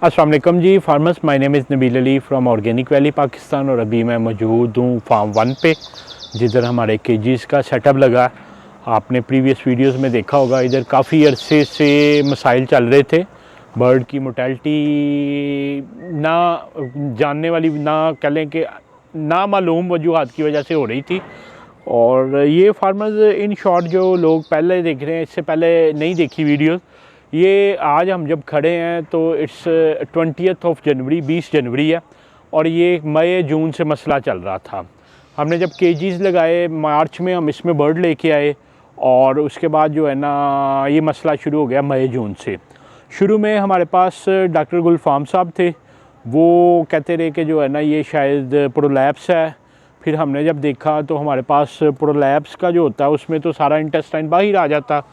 अस्सलाम वालेकुम जी farmers, my name is Nabeel Ali from organic valley Pakistan. और अभी मैं मौजूद हूँ फार्म 1 पे, जिधर हमारे केजीज़ का सेटअप लगा। आपने प्रीवियस वीडियोस में देखा होगा, इधर काफ़ी अरसे से मसाइल चल रहे थे। बर्ड की मोर्टेलिटी ना जानने वाली, ना कह लें कि ना मालूम वजूहात की वजह से हो रही थी। और ये फार्मर्स इन शॉर्ट जो लोग पहले देख रहे हैं, इससे पहले नहीं देखी वीडियोस, ये आज हम जब खड़े हैं तो इट्स 20 जनवरी 20 जनवरी है। और ये मई जून से मसला चल रहा था। हमने जब केजीज़ लगाए मार्च में, हम इसमें बर्ड लेके आए और उसके बाद जो है ना ये मसला शुरू हो गया मई जून से। शुरू में हमारे पास डॉक्टर गुलफाम साहब थे, वो कहते रहे कि जो है ना ये शायद प्रोलैप्स है। फिर हमने जब देखा तो हमारे पास प्रोलैप्स का जो होता है उसमें तो सारा इंटेस्टाइन बाहर आ जाता,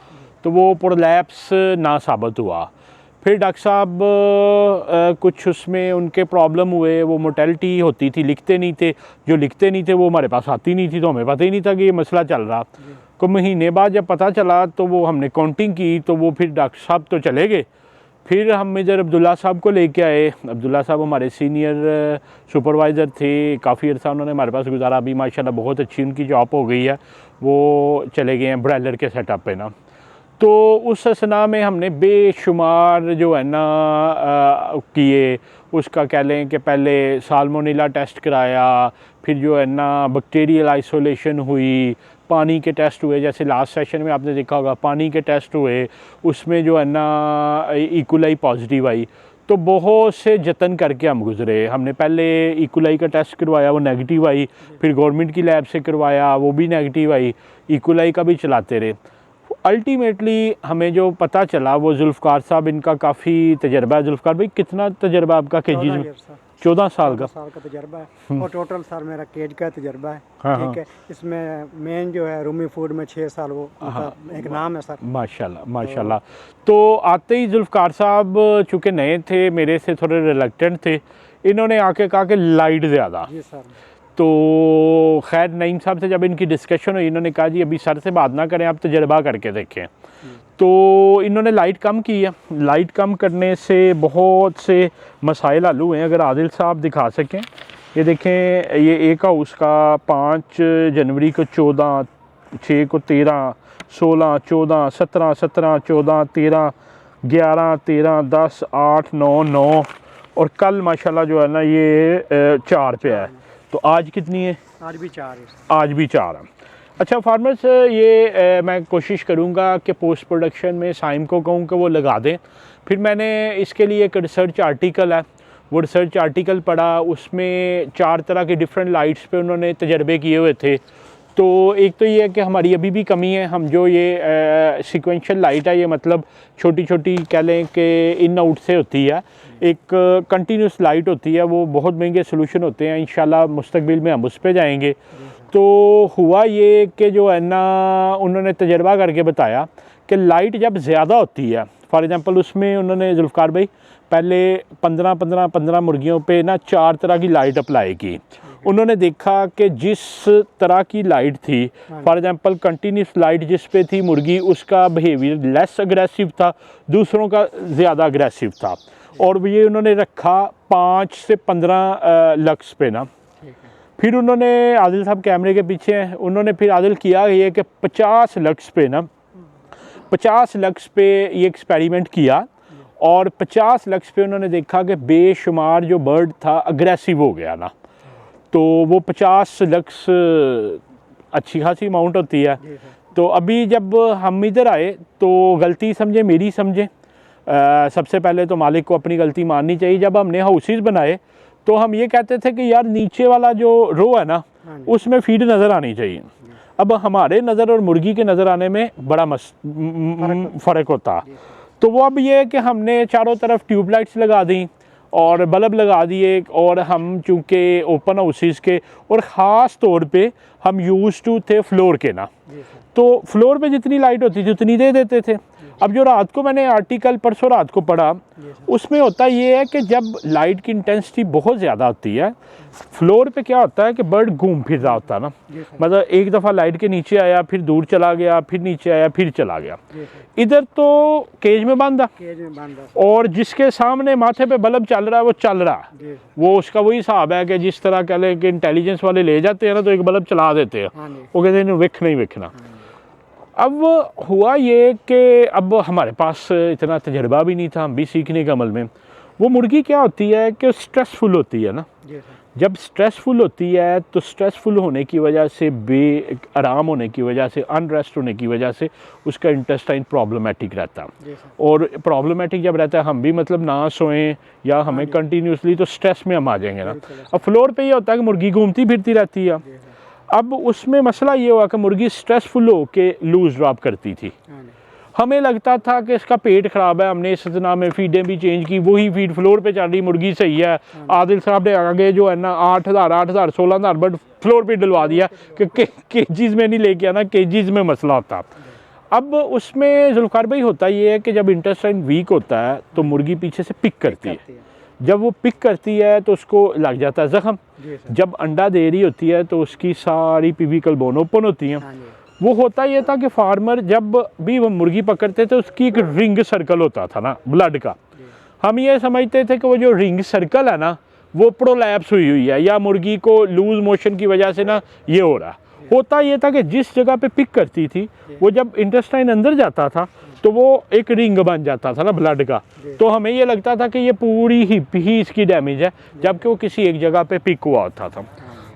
तो वो प्रोलैप्स ना साबित हुआ। फिर डॉक्टर साहब कुछ उसमें उनके प्रॉब्लम हुए, वो मोर्टेलिटी होती थी, लिखते नहीं थे। जो लिखते नहीं थे वो हमारे पास आती नहीं थी, तो हमें पता ही नहीं था कि ये मसला चल रहा। कुछ महीने बाद जब पता चला तो वो हमने काउंटिंग की, तो वो फिर डॉक्टर साहब तो चले गए। फिर हम इधर अब्दुल्ला साहब को लेके आए। अब्दुल्ला साहब हमारे सीनियर सुपरवाइज़र थे, काफ़ी अर्सा उन्होंने हमारे पास गुजारा। अभी माशाल्लाह बहुत अच्छी उनकी जॉब हो गई है, वो चले गए हैं ब्रॉयलर के सेटअप पे ना। तो उस असना में हमने बेशुमार जो है ना किए, उसका कह लें कि पहले साल्मोनेला टेस्ट कराया, फिर जो है ना बैक्टीरियल आइसोलेशन हुई, पानी के टेस्ट हुए। जैसे लास्ट सेशन में आपने देखा होगा पानी के टेस्ट हुए, उसमें जो है ना इकोलाई पॉजिटिव आई। तो बहुत से जतन करके हम गुजरे। हमने पहले इकोलाई का टेस्ट करवाया, वो नेगेटिव आई। फिर गवर्नमेंट की लैब से करवाया, वो भी नेगेटिव आई। इकोलाई का भी चलाते रहे। अल्टीमेटली हमें जो पता चला, वो जुल्फ़कार साहब, इनका काफ़ी तजर्बा है। जुल्फ़कार भाई, कितना तजर्बा आपका केजीज़ में? 14 साल का तजर्बा है। और टोटल सर मेरा केज का तजर्बा है। हाँ, ठीक है। इसमें मेन जो है रूमी फूड में 6 साल वो एक नाम है सर। माशाल्लाह माशाल्लाह। तो आते ही जुल्फ़कार साहब चूँकि नए थे, मेरे से थोड़े रिलक्टेंट थे, इन्होंने आके कहा कि लाइट ज़्यादा। जी सर। तो खैर नईम साहब से जब इनकी डिस्कशन हुई, इन्होंने कहा जी अभी सर से बात ना करें, आप तजर्बा करके देखें। तो इन्होंने लाइट कम की है। लाइट कम करने से बहुत से मसाइल हल हुए हैं। अगर आदिल साहब दिखा सकें, ये देखें, ये एक हाउस का 5 जनवरी को 14, 6 को 13, 16, 14, 17, 17, 14, 13, 11, 13, 10, 8, 9, 9 और कल माशाल्लाह जो है ना ये 4 पे है। तो आज कितनी है? आज भी 4 है। आज भी 4 है। अच्छा फार्मर्स, ये मैं कोशिश करूँगा कि पोस्ट प्रोडक्शन में साइम को कहूँ कि वो लगा दें। फिर मैंने इसके लिए एक रिसर्च आर्टिकल है, वो रिसर्च आर्टिकल पढ़ा। उसमें 4 तरह की डिफरेंट लाइट्स पे उन्होंने तजर्बे किए हुए थे। तो एक तो ये है कि हमारी अभी भी कमी है। हम जो ये सीक्वेंशियल लाइट है, ये मतलब छोटी छोटी कह लें कि इन आउट से होती है, एक कंटिन्यूस लाइट होती है, वो बहुत महंगे सोल्यूशन होते हैं। इंशाल्लाह मुस्तकबिल में हम उस पर जाएंगे। तो हुआ ये कि जो है ना उन्होंने तजर्बा करके बताया कि लाइट जब ज़्यादा होती है, फॉर एग्ज़ाम्पल उसमें उन्होंने जुल्फ़कार भाई पहले 15 मुर्गियों पे ना 4 तरह की लाइट अप्लाई की। उन्होंने देखा कि जिस तरह की लाइट थी, फॉर एग्ज़ाम्पल कंटिन्यूस लाइट जिस पे थी मुर्गी, उसका बिहेवियर लेस अग्रेसिव था, दूसरों का ज़्यादा अग्रेसिव था। और ये उन्होंने रखा 5 से 15 लक्स पे ना। फिर उन्होंने, आदिल साहब कैमरे के पीछे हैं, उन्होंने फिर आदिल किया ये कि 50 लक्स पे ना, 50 लक्स पे ये एक्सपेरिमेंट किया। और 50 लक्स पे उन्होंने देखा कि बेशुमार जो बर्ड था अग्रेसिव हो गया ना। तो वो 50 लक्स अच्छी खासी अमाउंट होती है। तो अभी जब हम इधर आए तो गलती समझे मेरी समझे, सबसे पहले तो मालिक को अपनी गलती माननी चाहिए। जब हमने हाउसेस बनाए तो हम ये कहते थे कि यार नीचे वाला जो रो है ना, उसमें फीड नज़र आनी चाहिए। अब हमारे नज़र और मुर्गी के नज़र आने में बड़ा फ़र्क होता। तो वो अब ये है कि हमने चारों तरफ ट्यूबलाइट्स लगा दी और बल्ब लगा दिए। और हम चूँकि ओपन हाउसेस के, और ख़ास तौर पे हम यूज़ टू थे फ्लोर के ना, तो फ्लोर पे जितनी लाइट होती थी उतनी दे देते थे। अब जो रात को मैंने आर्टिकल परसों रात को पढ़ा, उसमें होता ये है कि जब लाइट की इंटेंसिटी बहुत ज़्यादा होती है, फ्लोर पे क्या होता है कि बर्ड घूम फिर रहा होता है ना, मतलब एक दफ़ा लाइट के नीचे आया, फिर दूर चला गया, फिर नीचे आया, फिर चला गया। इधर तो केज में बांधा, और जिसके सामने माथे पे बल्ब चल रहा है वो चल रहा है, वो उसका वही हिसाब है कि जिस तरह कह लें कि इंटेलिजेंस वाले ले जाते हैं ना, तो एक बल्ब चला देते हैं, वो कहते हैं विखना ही विखना। अब हुआ ये कि अब हमारे पास इतना तजर्बा भी नहीं था, हम भी सीखने के अमल में। वो मुर्गी क्या होती है कि स्ट्रेसफुल होती है ना, जब स्ट्रेसफुल होती है तो स्ट्रेसफुल होने की वजह से, आराम होने की वजह से, अनरेस्ट होने की वजह से उसका इंटेस्टाइन प्रॉब्लमेटिक रहता है। और प्रॉब्लमेटिक जब रहता है, हम भी मतलब ना सोएं या हमें कंटिन्यूसली, तो स्ट्रेस में हम आ जाएंगे ना। अब फ्लोर पे ये होता है कि मुर्गी घूमती फिरती रहती है। अब उसमें मसला ये हुआ कि मुर्गी स्ट्रेसफुल हो के लूज ड्रॉप करती थी। हमें लगता था कि इसका पेट ख़राब है, हमने इस इतना में फीडें भी चेंज की, वही फीड फ्लोर पे चल रही, मुर्गी सही है। आदिल साहब ने आगे जो है ना 8,000 16,000 बर्ड फ्लोर पे डलवा दिया कि केजीज़ में नहीं लेके आना, केजीज़ में मसला होता। अब उसमें जुल्फ़िकार भाई होता ये है कि जब इंटेस्टाइन वीक होता है तो मुर्गी पीछे से पिक करती है। जब वो पिक करती है तो उसको लग जाता है ज़ख़म। जब अंडा दे रही होती है तो उसकी सारी पिविकल बोन ओपन होती हैं। वो होता ये था कि फार्मर जब भी वो मुर्गी पकड़ते थे, उसकी एक रिंग सर्कल होता था ना ब्लड का। हम ये समझते थे कि वो जो रिंग सर्कल है ना, वो प्रोलैप्स हुई है, या मुर्गी को लूज मोशन की वजह से ना ये हो रहा। होता ये था कि जिस जगह पे पिक करती थी, वो जब इंटेस्टाइन अंदर जाता था तो वो एक रिंग बन जाता था ना ब्लड का। तो हमें ये लगता था कि ये पूरी हिप ही इसकी डैमेज है, जबकि वो किसी एक जगह पे पिक हुआ होता था।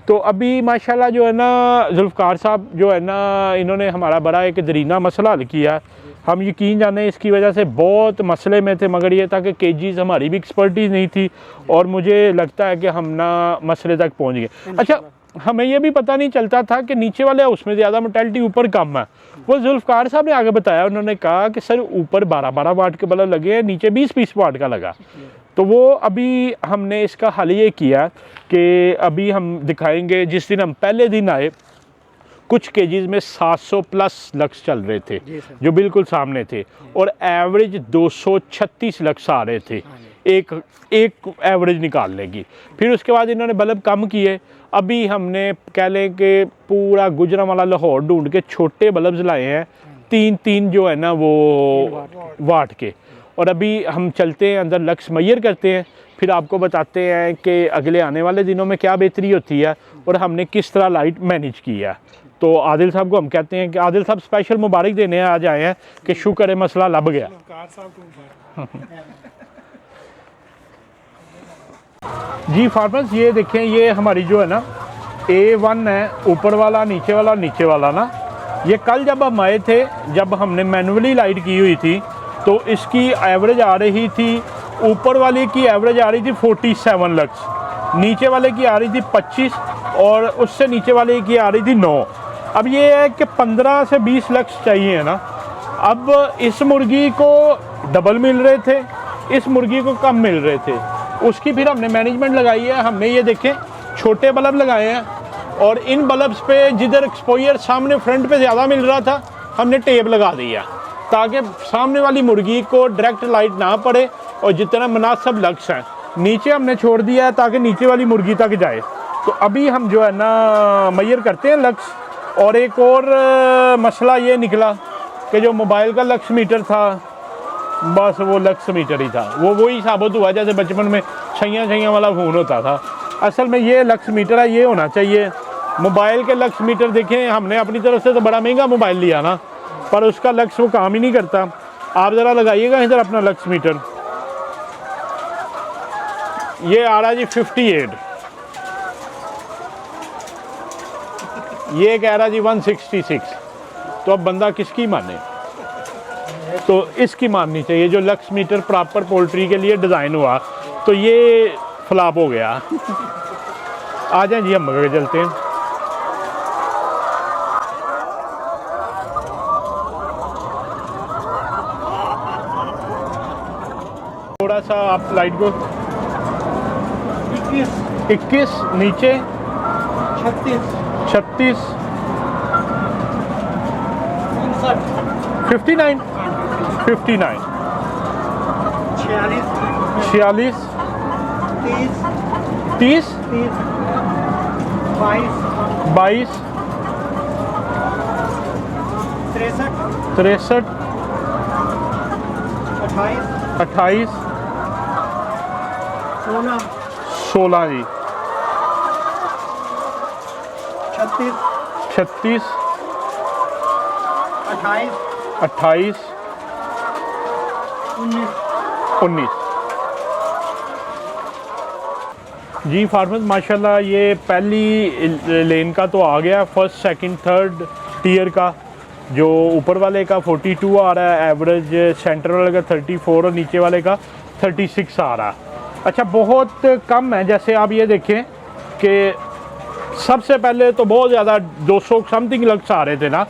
तो अभी माशाल्लाह जो है ना जुल्फ़िकार साहब जो है ना, इन्होंने हमारा बड़ा एक दरीना मसला हल किया। हम यकीन जाने इसकी वजह से बहुत मसले में थे, मगर ये था कि केजीज़ हमारी भी एक्सपर्टीज़ नहीं थी, और मुझे लगता है कि हम ना मसले तक पहुँच गए। अच्छा, हमें ये भी पता नहीं चलता था कि नीचे वाले उसमें ज़्यादा मोर्टेलिटी, ऊपर कम है। वो जुल्फ़िकार साहब ने आगे बताया, उन्होंने कहा कि सर ऊपर 12-12 वाट के बल्ब लगे हैं, नीचे 20-20 वाट का लगा। तो वो अभी हमने इसका हल ये किया कि अभी हम दिखाएंगे, जिस दिन हम पहले दिन आए कुछ केजीज़ में 700 प्लस लक्स चल रहे थे जो बिल्कुल सामने थे, और एवरेज 236 लक्स आ रहे थे एक एवरेज निकालने की। फिर उसके बाद इन्होंने बल्ब कम किए। अभी हमने कह लें कि पूरा गुजरांवाला लाहौर ढूंढ के छोटे बल्ब लाए हैं, 3-3 जो है ना वो वाट के। और अभी हम चलते हैं अंदर, लक्स मैयर करते हैं, फिर आपको बताते हैं कि अगले आने वाले दिनों में क्या बेहतरी होती है और हमने किस तरह लाइट मैनेज की है। तो आदिल साहब को हम कहते हैं कि आदिल साहब स्पेशल मुबारक देने आज आए हैं कि शुक्र है मसला लब गया। जी फार्मर्स, ये देखें, ये हमारी जो है ना A1 है, ऊपर वाला, नीचे वाला, नीचे वाला ना। ये कल जब हम आए थे, जब हमने मैनुअली लाइट की हुई थी, तो इसकी एवरेज आ रही थी, ऊपर वाले की एवरेज आ रही थी 47 लक्स, नीचे वाले की आ रही थी 25, और उससे नीचे वाले की आ रही थी 9। अब ये है कि 15 से 20 लक्स चाहिए ना। अब इस मुर्गी को डबल मिल रहे थे, इस मुर्गी को कम मिल रहे थे। उसकी फिर हमने मैनेजमेंट लगाई है। हमने ये देखें छोटे बल्ब लगाए हैं, और इन बल्ब्स पे जिधर एक्सपोजर सामने फ्रंट पे ज़्यादा मिल रहा था, हमने टेप लगा दिया ताकि सामने वाली मुर्गी को डायरेक्ट लाइट ना पड़े, और जितना मुनासिब लक्स है नीचे हमने छोड़ दिया है ताकि नीचे वाली मुर्गी तक जाए। तो अभी हम जो है ना मैयर करते हैं लक्स। और एक और मसला ये निकला कि जो मोबाइल का लक्स मीटर था, बस वो लक्स मीटर ही था, वो वही साबित हुआ जैसे बचपन में छैया वाला फ़ोन होता था। असल में ये लक्स मीटर है, ये होना चाहिए। मोबाइल के लक्स मीटर देखें, हमने अपनी तरफ से तो बड़ा महंगा मोबाइल लिया ना, पर उसका लक्स वो काम ही नहीं करता। आप ज़रा लगाइएगा इधर अपना लक्स मीटर, ये आ रहा जी 58, ये कह रहा जी 166। तो अब बंदा किसकी माने? तो इसकी माननी चाहिए। जो लक्स मीटर प्रॉपर पोल्ट्री के लिए डिज़ाइन हुआ, तो ये फ्लॉप हो गया। आ जाए जी, हम आगे चलते हैं। थोड़ा सा आप लाइट को 21 नीचे 36 59 59, 46, 46, 30, 30, 30, 22, 22, 63, 63, 28, 28, 16, 16 जी, 36, 36, 28, 28, 19, 19 जी। फार्मर्स माशाल्लाह ये पहली लेन का तो आ गया, फर्स्ट सेकंड थर्ड टीयर का। जो ऊपर वाले का 42 आ रहा है एवरेज, सेंटर वाले का 34 और नीचे वाले का 36 आ रहा है। अच्छा, बहुत कम है। जैसे आप ये देखें कि सबसे पहले तो बहुत ज़्यादा 200 समथिंग लग्स आ रहे थे ना।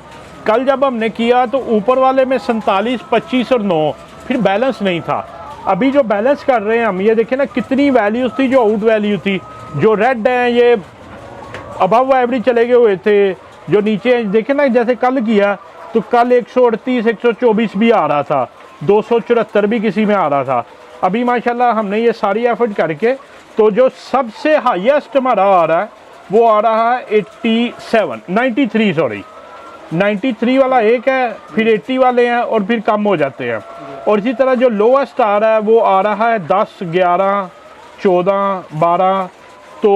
कल जब हमने किया तो ऊपर वाले में 47, 25 और 9, फिर बैलेंस नहीं था। अभी जो बैलेंस कर रहे हैं हम, ये देखें ना कितनी वैल्यूज़ थी जो आउट वैल्यू थी। जो रेड हैं ये अबव एवरेज चले गए हुए थे, जो नीचे देखें ना जैसे कल किया तो कल 138, 124 भी आ रहा था, 274 भी किसी में आ रहा था। अभी माशाल्लाह हमने ये सारी एफर्ट करके तो जो सबसे हाईएस्ट हमारा आ रहा है वो आ रहा है 93 सॉरी 93 वाला एक है, फिर 80 वाले हैं और फिर कम हो जाते हैं। और इसी तरह जो लोएस्ट आ रहा है वो आ रहा है 10, 11, 14, 12। तो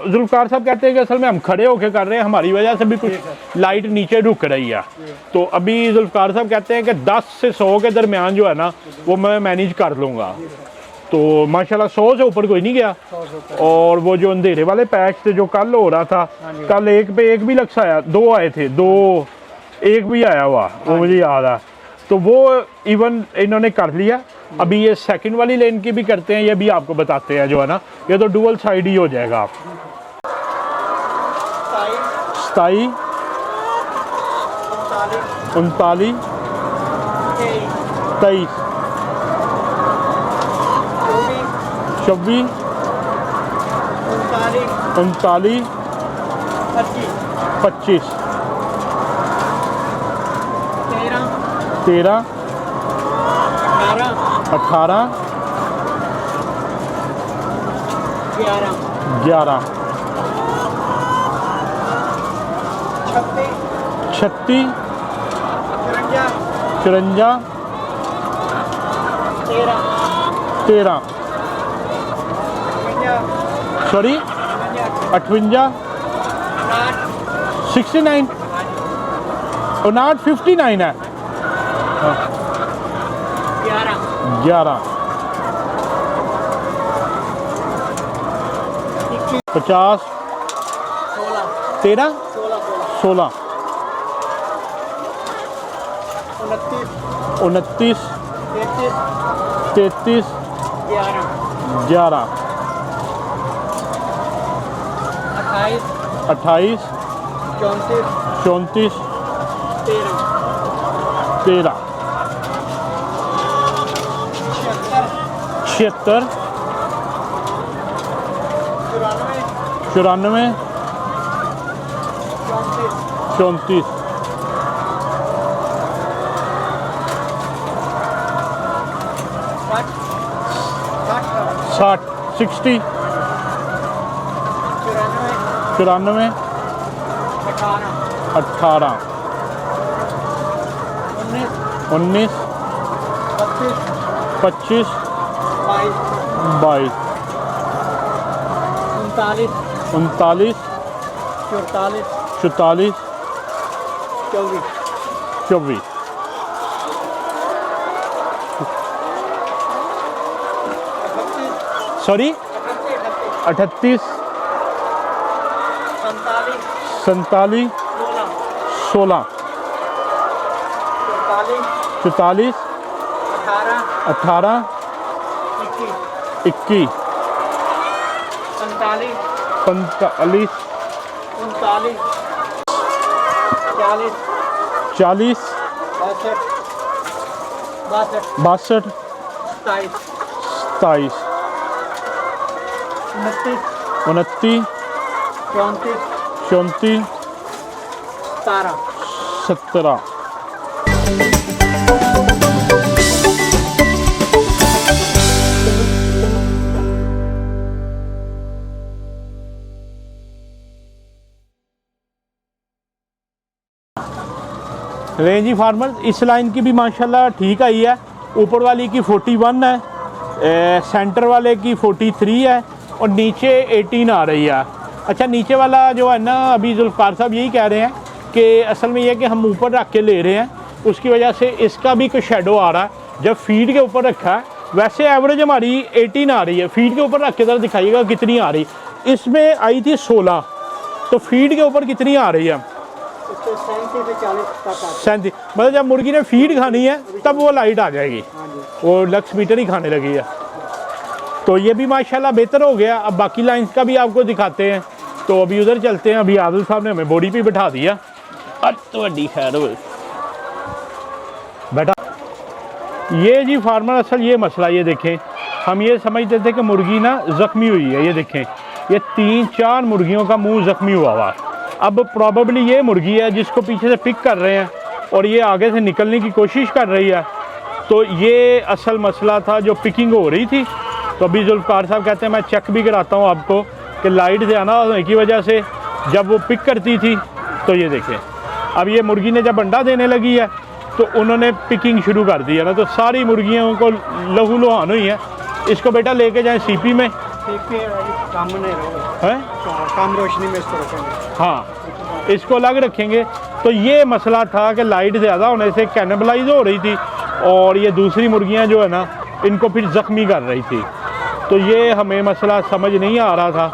जुल्फ़कार साहब कहते हैं कि असल में हम खड़े होकर कर रहे हैं, हमारी वजह से भी कुछ लाइट नीचे रुक रही है। तो अभी जुल्फ़कार साहब कहते हैं कि 10 से 100 के दरमियान जो है ना वो मैं मैनेज कर लूँगा। तो माशाल्लाह 100 से ऊपर कोई नहीं गया। और वो जो अंधेरे वाले पैच थे जो कल हो रहा था, कल एक पे एक भी लक्स आया, 2 आए थे, 2 एक भी आया हुआ, वो मुझे याद है। तो वो इवन इन्होंने कर लिया। अभी ये सेकंड वाली लेन की भी करते हैं, ये भी आपको बताते हैं जो है ना, ये तो डुअल साइड ही हो जाएगा। 27, 39, 23, 24, 39, 25, 13, 18, 11, 36, 54, 13 सॉरी 58, 69, 59 है, 11, 50, 13, 16, 29, 33, 11, 28, 34, 13, 76, 94, 34, 60, 60, 94, 18, 19, 25, 22, 39, 44, 24, सॉरी 38, 47, 16, 44, 18, 21, 45, 40, 62, 27, 29, 34, 17। रेंज ही फार्मर इस लाइन की भी माशाल्लाह ठीक आई है। ऊपर वाली की 41 है, सेंटर वाले की 43 है और नीचे 18 आ रही है। अच्छा, नीचे वाला जो है ना, अभी जुल्फ़ार साहब यही कह रहे हैं कि असल में ये कि हम ऊपर रख के ले रहे हैं, उसकी वजह से इसका भी कुछ शेडो आ रहा है। जब फीड के ऊपर रखा है, वैसे एवरेज हमारी 18 आ रही है, फीड के ऊपर रख के ज़रा दिखाइएगा कितनी आ रही। इसमें आई थी 16, तो फीड के ऊपर कितनी आ रही है? 37 से 40 तक 37। मतलब जब मुर्गी ने फीड खानी है तब वो लाइट आ जाएगी, वो लक्स मीटर ही खाने लगी है। तो ये भी माशाल्लाह बेहतर हो गया। अब बाकी लाइंस का भी आपको दिखाते हैं, तो अभी उधर चलते हैं। अभी आदिल साहब ने हमें बोरी पे बिठा दिया। तो वड्डी खैर हो बेटा। ये जी फार्मर असल ये मसला, ये देखें, हम ये समझते थे कि मुर्गी ना ज़ख्मी हुई है। ये देखें, ये 3-4 मुर्गियों का मुंह ज़ख्मी हुआ हुआ। अब प्रॉबेबली ये मुर्गी है जिसको पीछे से पिक कर रहे हैं और ये आगे से निकलने की कोशिश कर रही है। तो ये असल मसला था जो पिकिंग हो रही थी। तो अभी जुल्फ़ार साहब कहते हैं मैं चेक भी कराता हूँ आपको कि लाइट से आना होने की वजह से जब वो पिक करती थी। तो ये देखें, अब ये मुर्गी ने जब अंडा देने लगी है तो उन्होंने पिकिंग शुरू कर दी है ना, तो सारी मुर्गियों को लहू लुहान हुई है। इसको बेटा लेके जाएं सीपी में, कम रोशनी में इसको रखेंगे। हाँ, इसको अलग रखेंगे। तो ये मसला था कि लाइट ज़्यादा होने से कैनिबलाइज हो रही थी और ये दूसरी मुर्गियाँ जो है ना, इनको फिर ज़ख्मी कर रही थी। तो ये हमें मसला समझ नहीं आ रहा था।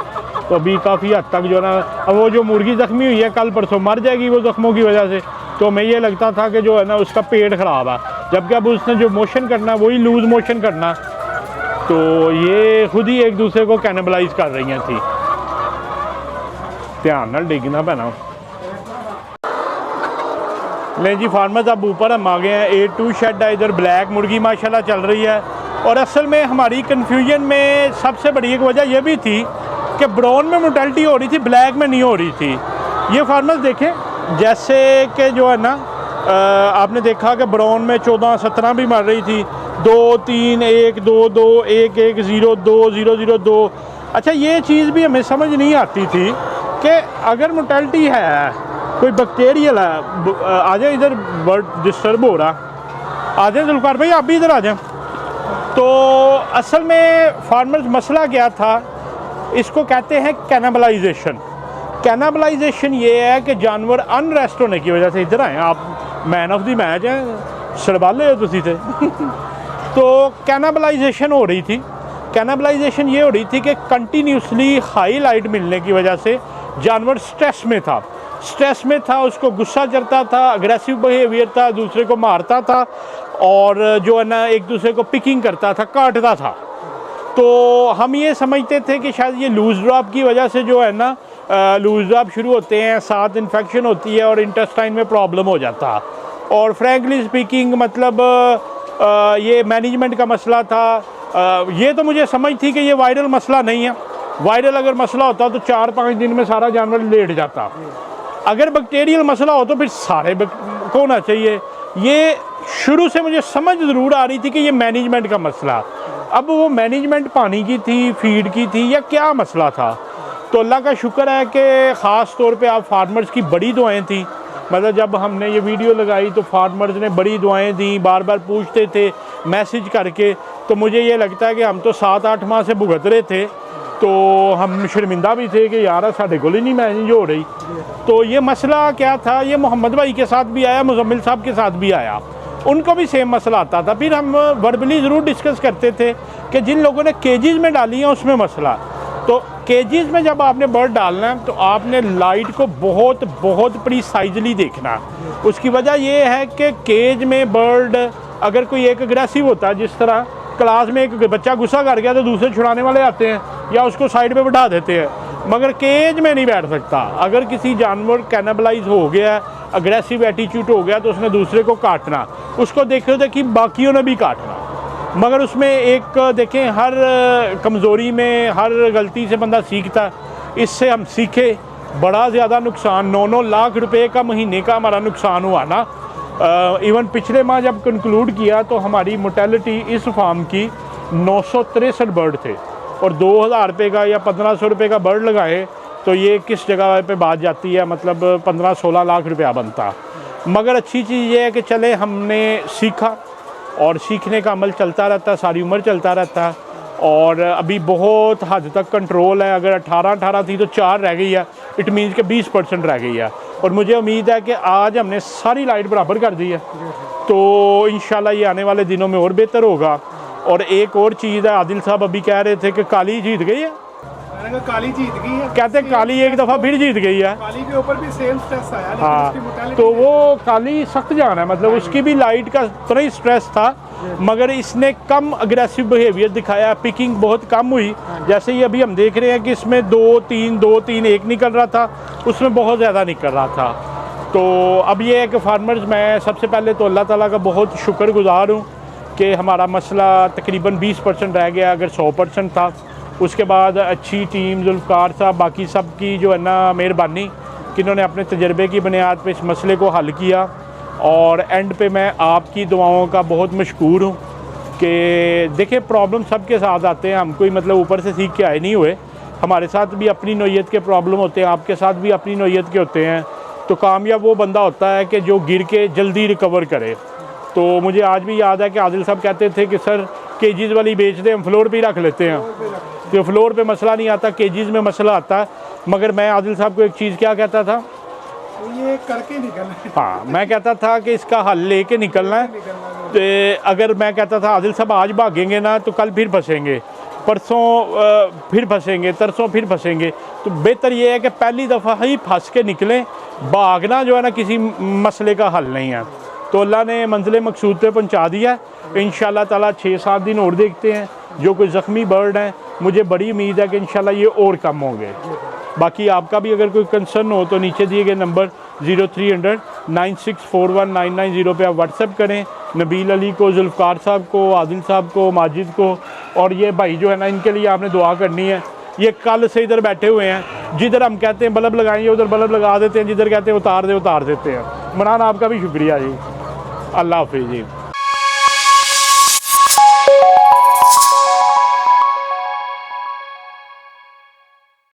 तो अभी काफ़ी हद तक जो है ना, अब वो जो मुर्गी ज़ख्मी हुई है कल परसों मर जाएगी वो ज़ख्मों की वजह से। तो हमें ये लगता था कि जो है ना उसका पेट ख़राब है, जबकि अब उसने जो मोशन करना है वही लूज़ मोशन करना। तो ये खुद ही एक दूसरे को कैनिबलाइज कर रही हैं थी। ध्यान नाल डिगना पैना। नहीं जी फार्मर्स, अब ऊपर हम आ गए हैं। A2 शेड है, इधर ब्लैक मुर्गी माशाल्लाह चल रही है। और असल में हमारी कन्फ्यूजन में सबसे बड़ी एक वजह यह भी थी कि ब्राउन में मोर्टेलिटी हो रही थी, ब्लैक में नहीं हो रही थी। ये फार्मर्स देखें, जैसे कि जो है ना, आपने देखा कि ब्राउन में 14-17 भी मर रही थी, 2-3-1-2-2 1-1-0-2-0-0-2। अच्छा, ये चीज़ भी हमें समझ नहीं आती थी कि अगर मोर्टेलिटी है, कोई बैक्टीरियल है। आ जाए इधर, बर्ड डिस्टर्ब हो रहा। आ जाए जुल्फ़ार भाई, आप भी इधर आ जाएं। तो असल में फार्मर्स मसला क्या था, इसको कहते हैं कैनिबलाइजेशन। कैनिबलाइजेशन ये है कि जानवर अनरेस्ट होने की वजह से, इधर आए आप, मैन ऑफ द मैच हैं, सरबाले हो तुसी थे। तो कैनिबलाइजेशन हो रही थी। कैनिबलाइजेशन ये हो रही थी कि कंटिन्यूसली हाई लाइट मिलने की वजह से जानवर स्ट्रेस में था। स्ट्रेस में था, उसको गुस्सा चढ़ता था, अग्रेसिव बिहेवियर था, दूसरे को मारता था और जो है ना एक दूसरे को पिकिंग करता था, काटता था। तो हम ये समझते थे कि शायद ये लूज़ ड्रॉप की वजह से जो है ना, लूज़ ड्रॉप शुरू होते हैं, साथ इन्फेक्शन होती है और इंटेस्टाइन में प्रॉब्लम हो जाता है। और फ्रैंकली स्पीकिंग मतलब ये मैनेजमेंट का मसला था। ये तो मुझे समझ थी कि ये वायरल मसला नहीं है। वायरल अगर मसला होता तो 4-5 दिन में सारा जानवर लेट जाता। अगर बैक्टीरियल मसला हो तो फिर सारे को होना चाहिए। ये शुरू से मुझे समझ ज़रूर आ रही थी कि ये मैनेजमेंट का मसला। अब वो मैनेजमेंट पानी की थी, फीड की थी, या क्या मसला था। तो अल्लाह का शुक्र है कि ख़ास तौर पे आप फार्मर्स की बड़ी दुआएं थी। मतलब जब हमने ये वीडियो लगाई तो फार्मर्स ने बड़ी दुआएं दी, बार बार पूछते थे मैसेज करके। तो मुझे ये लगता है कि हम तो 7-8 माह से भुगत रहे थे, तो हम शर्मिंदा भी थे कि यार साढ़े को ही नहीं मैनेज हो रही। तो ये मसला क्या था, ये मोहम्मद भाई के साथ भी आया, मुजम्मिल साहब के साथ भी आया, उनको भी सेम मसला आता था। फिर हम वर्बली ज़रूर डिस्कस करते थे कि जिन लोगों ने केजीज़ में डाली हैं उसमें मसला। तो केजीज़ में जब आपने बर्ड डालना है तो आपने लाइट को बहुत बहुत प्रिसाइजली देखना है। उसकी वजह यह है कि केज में बर्ड अगर कोई एक अग्रेसिव होता है, जिस तरह क्लास में एक बच्चा गुस्सा कर गया तो दूसरे छुड़ाने वाले आते हैं या उसको साइड पे बिठा देते हैं, मगर केज में नहीं बैठ सकता। अगर किसी जानवर कैनिबलाइज हो गया, अग्रेसिव एटीट्यूड हो गया, तो उसने दूसरे को काटना, उसको देखो देखी बाकियों ने भी काटना। मगर उसमें एक देखें, हर कमज़ोरी में, हर गलती से बंदा सीखता है। इससे हम सीखे, बड़ा ज़्यादा नुकसान, 9-9 लाख रुपए का महीने का हमारा नुकसान हुआ ना। इवन पिछले माह जब कंक्लूड किया तो हमारी मोर्टेलिटी इस फार्म की 963 बर्ड थे, और 2000 रुपये का या 1500 रुपये का बर्ड लगाए तो ये किस जगह पे बात जाती है, मतलब 15-16 लाख रुपया बनता। मगर अच्छी चीज़ ये है कि चले हमने सीखा और सीखने का अमल चलता रहता, सारी उम्र चलता रहता। और अभी बहुत हद तक कंट्रोल है। अगर 18 थी तो 4 रह गई है, इट मीन्स के 20% रह गई है। और मुझे उम्मीद है कि आज हमने सारी लाइट बराबर कर दी है, तो इंशाल्लाह ये आने वाले दिनों में और बेहतर होगा। और एक और चीज़ है, आदिल साहब अभी कह रहे थे कि काली जीत गई है। मैंने कहा काली जीत गई है। कहते काली एक दफ़ा फिर जीत गई है। काली के ऊपर भी सेम स्ट्रेस आया, लेकिन हाँ, उसकी mortality तो वो काली सख्त जान है, मतलब उसकी भी लाइट का थोड़ा ही स्ट्रेस था, मगर इसने कम अग्रेसिव बिहेवियर दिखाया, पिकिंग बहुत कम हुई। जैसे ही अभी हम देख रहे हैं कि इसमें 2-3 1 निकल रहा था, उसमें बहुत ज़्यादा निकल रहा था। तो अब ये है कि फार्मर्स, मैं सबसे पहले तो अल्लाह ताला का बहुत शुक्रगुजार हूँ कि हमारा मसला तकरीबन 20% रह गया, अगर 100% था। उसके बाद अच्छी टीम, जुल्फ़कार साहब, बाकी सब की जो है ना मेहरबानी कि इन्होंने अपने तजर्बे की बुनियाद पे इस मसले को हल किया। और एंड पे मैं आपकी दुआओं का बहुत मशकूर हूँ कि देखिए प्रॉब्लम सबके साथ आते हैं, हम कोई मतलब ऊपर से सीख के आए नहीं हुए, हमारे साथ भी अपनी नौइयत के प्रॉब्लम होते हैं, आपके साथ भी अपनी नौइयत के होते हैं। तो कामयाब वो बंदा होता है कि जो गिर के जल्दी रिकवर करे। तो मुझे आज भी याद है कि आदिल साहब कहते थे कि सर केजीज़ वाली बेच दें, हम फ्लोर पे ही रख लेते हैं। तो फ्लोर पे मसला नहीं आता, केजीज़ में मसला आता है। मगर मैं आदिल साहब को एक चीज़ क्या कहता था, तो ये करके निकलना है। हाँ, मैं कहता था कि इसका हल लेके निकलना है। तो अगर मैं कहता था आदिल साहब आज भागेंगे ना तो कल फिर फंसेंगे, परसों फिर फंसेंगे, तरसों फिर फंसेंगे। तो बेहतर ये है कि पहली दफ़ा ही फंस के निकलें। भागना जो है ना किसी मसले का हल नहीं है। तो अल्लाह ने मंजिल मकसूद पे पहुंचा दिया। इंशाल्लाह ताला 6-7 दिन और देखते हैं। जो कोई ज़ख्मी बर्ड हैं, मुझे बड़ी उम्मीद है कि इंशाल्लाह ये और कम होंगे। बाकी आपका भी अगर कोई कंसर्न हो तो नीचे दिए गए नंबर 0300 9641 पे आप व्हाट्सएप करें। नबील अली को, जुल्फ़कार साहब को, आदिल साहब को, माजिद को, और ये भाई जो है ना, इनके लिए आपने दुआ करनी है। ये कल से इधर बैठे हुए हैं, जिधर हम कहते हैं बल्ब लगाएंगे उधर बल्ब लगा देते हैं, जिधर कहते हैं उतार देते हैं। मनान आपका भी शुक्रिया जी। अल्लाह हाफिज़ जी।